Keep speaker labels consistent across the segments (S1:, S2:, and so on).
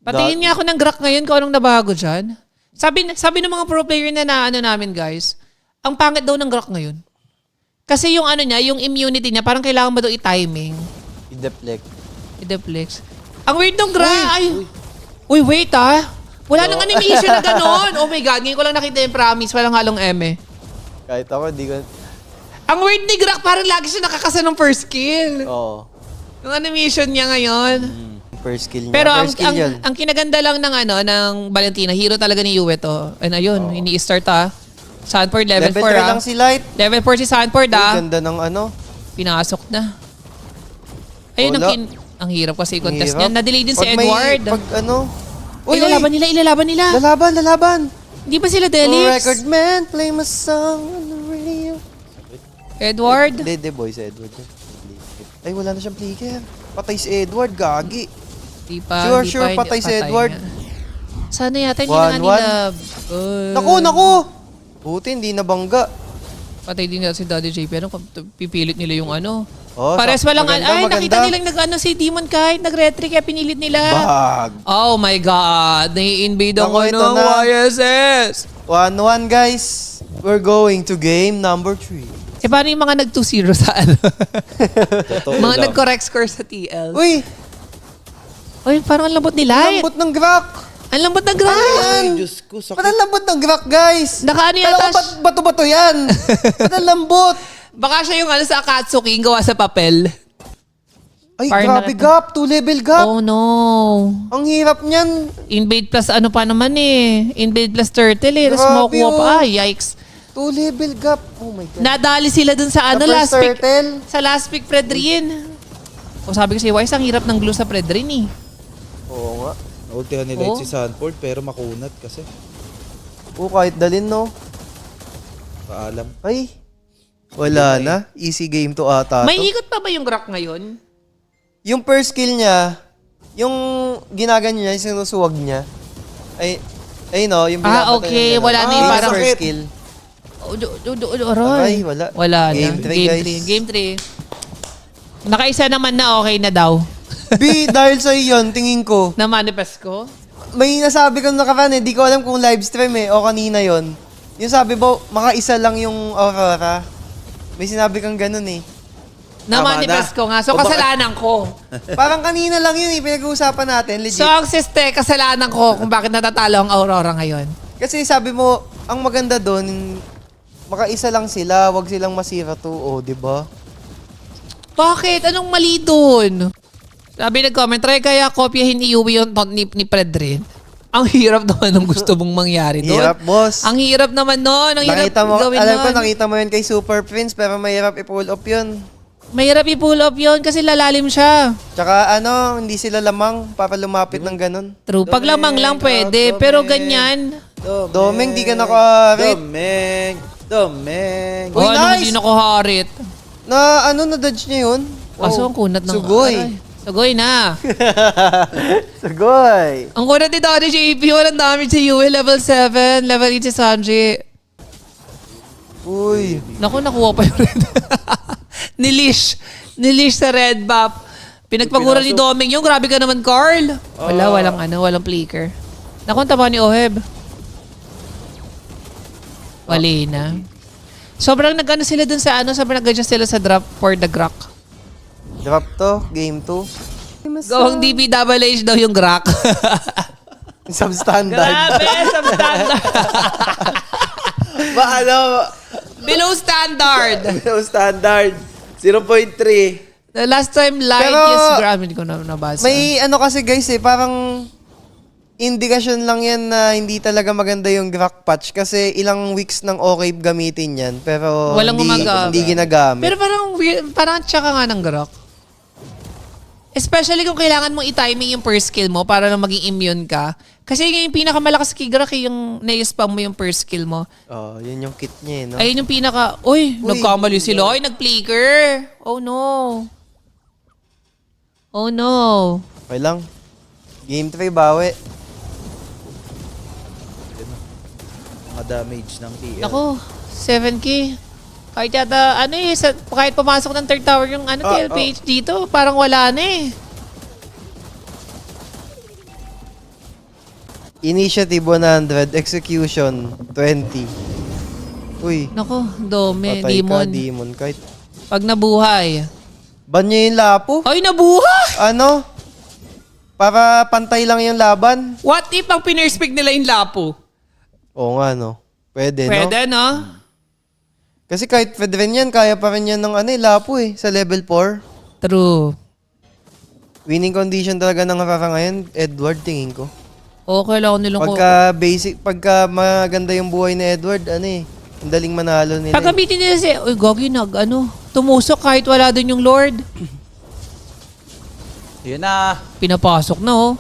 S1: Patingin nga ako ng Grak ngayon kung anong nabago dyan. Sabi ng mga pro player na ano namin guys, ang pangit daw ng Grak ngayon. Kasi yung ano niya, yung immunity niya, parang kailangan mo daw i-timing. I-deflect. Ang weird ng Grak. Uy, wait ah. Wala nang animation na gano'n. Oh my God, ngayon ko lang nakita yung promise. Walang halong eme.
S2: Kahit ako, di ko...
S1: Ang weird ni Grak, parang lagi siya nakakasa ng first kill.
S2: Oo.
S1: Yung animation niya ngayon.
S2: First kill niya.
S1: Pero
S2: First kill yun.
S1: ang kinaganda lang ng ng Valentina, hero talaga ni Yue to. And ayun, ini-start Sanford level 4
S2: Level 3 lang si Light.
S1: Level 4 si Sanford
S2: Uy, ganda ng ano.
S1: Pinasok na. Ayun ang hirap kasi contest niya. Na-delay din si
S2: Pag may-
S1: Edward.
S2: Pag ano.
S1: Ilalaban nila.
S2: Lalaban.
S1: Hindi ba sila
S2: Oh,
S1: Delix?
S2: record man, play my song on the radio.
S1: Edward?
S2: Hindi, boy, si Edward. Ay, wala na siyang flicker. Patay si Edward, gagi.
S1: Di pa.
S2: Sure, patay si Edward.
S1: Sana yata hindi na nga
S2: 1-1.
S1: nila.
S2: Naku! Buti, hindi nabangga.
S1: Patay din nga si Daddy JP. Pipilit nila yung ano.
S2: Oh,
S1: Pares walang
S2: maganda.
S1: nakita nilang si Demon kahit nag-retry kaya pinilit nila.
S2: Bag.
S1: Oh my God. Nai-invade
S2: Naku,
S1: ako
S2: ito
S1: ng
S2: na.
S1: YSS.
S2: 1-1, guys. We're going to game number 3.
S1: Paano yung mga nag-2-0 sa ano? Mga nag-correct score sa TL.
S2: Uy!
S1: Parang ang lambot nila.
S2: Ang lambot ng Grak!
S1: Ang lambot ng Grak.
S2: Ay, Diyos ko, sakit. Ba't ang lambot ng Grak, guys?
S1: Nakaano yata.
S2: Bato-bato yan. Ba't ang lambot?
S1: Baka siya yung sa Akatsuki, gawa sa papel.
S2: Ay,
S1: Parang
S2: grabe gap. 2-level gap.
S1: Oh no.
S2: Ang hirap niyan.
S1: Invade plus ano pa naman Invade plus turtle Smoke
S2: Grabe,
S1: wop.
S2: oh.
S1: Yikes.
S2: 2-level gap. Oh my God.
S1: Nadali sila dun sa
S2: The
S1: last
S2: first
S1: pick.
S2: turtle.
S1: Sa last pick, Predrin. O sabi ko si Wise, ang hirap ng glue sa Predrin
S2: Oo nga.
S3: Naultihan nila si Sanford pero makunat kasi.
S2: Kahit dalin, no?
S3: Paalam.
S2: Ay. Wala na. Easy game to ata
S1: May
S2: to.
S1: ikot pa ba yung Grak ngayon?
S2: Yung first kill niya, yung ginaganyan niya, yung sinusuwag niya, ay no, yung binabata
S1: okay.
S2: niya.
S1: Wala na
S2: yung
S1: parang
S2: first kill.
S1: Aray.
S2: Wala.
S1: Wala na.
S2: Game 3, guys.
S1: Game 3. Nakaisa naman na okay na daw.
S2: B, dahil sa iyon, tingin ko,
S1: Na-manifest ko.
S2: may nasabi kang nakapan di ko alam kung live stream o kanina yon. Yung sabi mo, makaisa lang yung Aurora. May sinabi kang ganun
S1: Na-manifest ko nga. So, kasalanan ko.
S2: Parang kanina lang yun pinag-uusapan natin, legit.
S1: So, ang siste, kasalanan ko kung bakit natatalo ang Aurora ngayon.
S2: Kasi sabi mo, ang maganda doon, makaisa lang sila, wag silang masira to, di ba?
S1: Bakit? Anong mali dun? Sabi nag-comment, try kaya kopyahin ni Yui yung taunt ni Predrin. Ang hirap naman ng gusto mong mangyari doon.
S2: Hirap, boss.
S1: Ang hirap naman nun. Ang hirap
S2: Nakita mo,
S1: gawin
S2: alam ko,
S1: nun.
S2: nakita mo yun kay Super Prince, pero mahirap i-pull up yun.
S1: Mahirap i-pull up yun kasi lalalim siya.
S2: Tsaka hindi sila lamang para lumapit ng ganun.
S1: True. Pag lamang lang pwede. Pero ganyan.
S2: Domeng, di ka nakarit.
S3: Domeng.
S2: Uy, nice!
S1: Hindi nakuharit.
S2: Na-dodge niya yun?
S1: Kaso ang kunat ng...
S2: Sugoy.
S1: Aray. Sugoy na.
S2: Sugoy.
S1: Ang kunat ni Donnie JP. Walang damage si Yui. Level 7. Level 8 si Sanji.
S2: Uy.
S1: Naku, nakuha pa yung red. Nilish sa red buff. Pinagpagura ni Doming yung. Grabe ka naman, Carl. Walang flicker. Naku, ang taba ni Oheb. Wali na. Sobrang nag-ano sila dun sa sobrang nag-adjust sila sa drop for the Grak.
S2: Drop to, game 2.
S1: Gawang DPWH daw yung Grak.
S2: Substandard.
S1: Grabe, substandard. Below standard.
S3: Below standard. 0.3.
S1: The last time live,
S2: Pero,
S1: yes, grabe, hindi ko na nabasa.
S2: May kasi guys parang indikasyon lang yan na hindi talaga maganda yung Grak patch kasi ilang weeks nang okay gamitin yan pero
S1: Walang gumagamit.
S2: hindi ginagamit.
S1: Pero parang weird, parang tsaka nga ng Grak. Especially kung kailangan mong i-timing yung first skill mo para lang maging immune ka. Kasi yung pinakamalakas kay Grak yung na-spam mo yung first skill mo.
S2: Yun yung kit niya no?
S1: Ayun yung pinaka... Uy, nagkamali sila. Ay, nag-flicker. Oh no. Oh no.
S2: Okay lang. Game 3 bawi.
S3: Mga damage ng TL.
S1: Ako, 7K. Kahit yata, kahit pumasok ng third tower yung TLPH dito, parang wala na
S2: Initiative 100, execution 20. Uy,
S1: Nako, dome,
S2: patay ka,
S1: demon.
S2: demon. Kahit
S1: Pag nabuhay.
S2: ban niya yung lapo.
S1: Ay, nabuhay!
S2: Ano? Para pantay lang yung laban.
S1: What if ang pinerspect nila yung lapo?
S2: Oo nga, no? Pwede, no?
S1: Pwede, no?
S2: Kasi kahit pwede rin yan, kaya pa rin yan ng lapo sa level 4.
S1: True.
S2: Winning condition talaga ng Rara ngayon, Edward, tingin ko.
S1: Okay lang nilang
S2: Pagka maganda yung buhay ni Edward, ang daling manalo nila.
S1: Pagkamitin nila uy, Gogi, tumusok kahit wala dun yung Lord.
S3: Yun na.
S1: Pinapasok na, oh.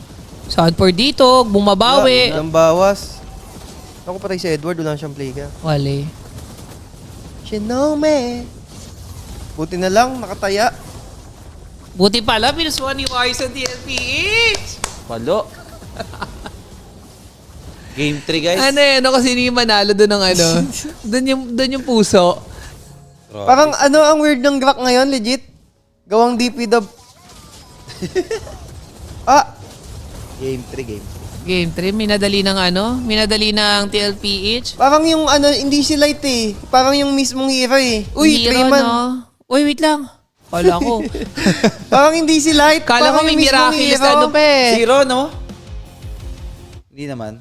S1: Saan for dito? Bumabawi.
S2: Ang bawas. Ako patay si Edward, wala siyang play ka.
S1: Wale.
S2: Shinome. Buti na lang, nakataya.
S1: Buti pala, pinasuhan ni Wise ang TLPH.
S3: Palo. Game 3 guys.
S1: Ano kasi hindi manalo doon ng doon yung puso.
S2: Parang ang weird ng Grak ngayon, legit. Gawang DPW.
S3: Game 3, game 3.
S1: Game 3, minadali ng TLPH.
S2: Parang yung hindi si Light eh. Parang yung mismong hero eh. Uy,
S1: Hero,
S2: 3 man.
S1: no? Uy, wait lang. Wala ko.
S2: Parang hindi si Light.
S1: Kala ko
S2: parang
S1: may
S2: yung mismong
S1: miraculous
S2: hero.
S1: pe.
S3: Zero, no? Hindi naman.